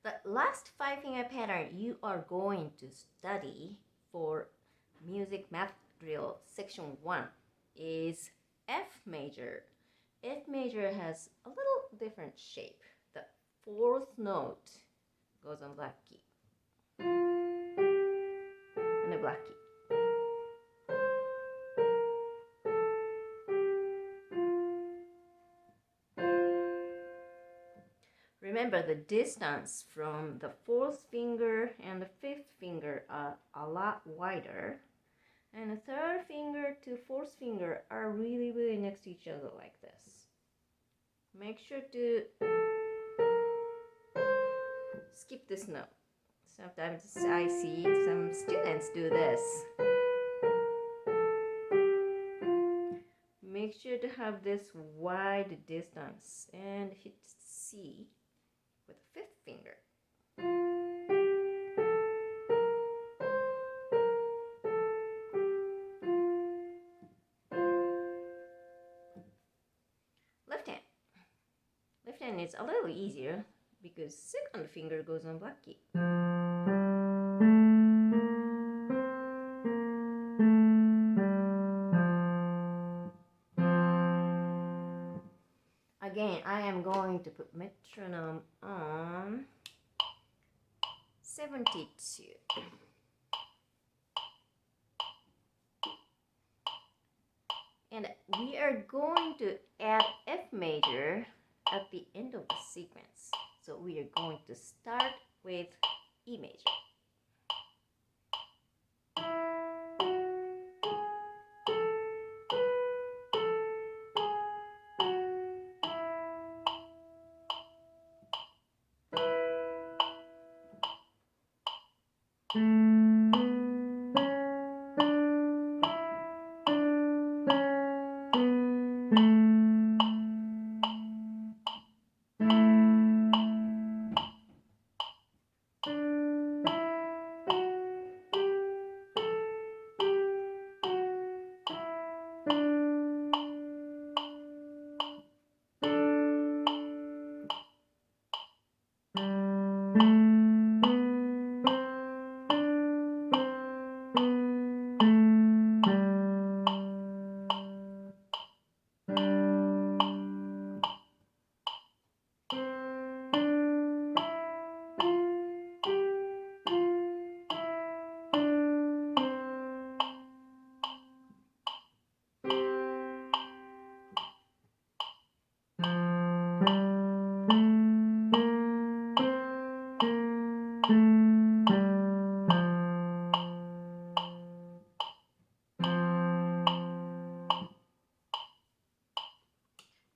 The last five-finger pattern you are going to study for music math drill section 1 is F major. F major has a little different shape. The fourth note goes on black key and a black key. Remember, the distance from the fourth finger and the fifth finger are a lot wider, and the third finger to fourth finger are really next to each other like this. Make sure to skip this note. Sometimes I see some students do this. Make sure to have this wide distance and hit C with the fifth finger. Left hand. Left hand is a little easier because second finger goes on black key. Again, I am going to put metronome on 72. And we are going to add F major at the end of the sequence. So we are going to start with E major.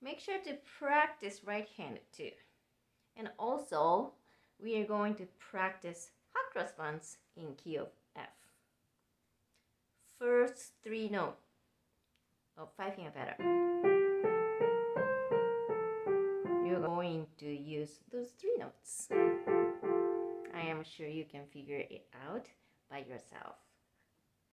Make sure to practice right-handed too. And also, we are going to practice hot response in key of F. First three notes of five-finger pattern. You're going to use those three notes. I am sure you can figure it out by yourself.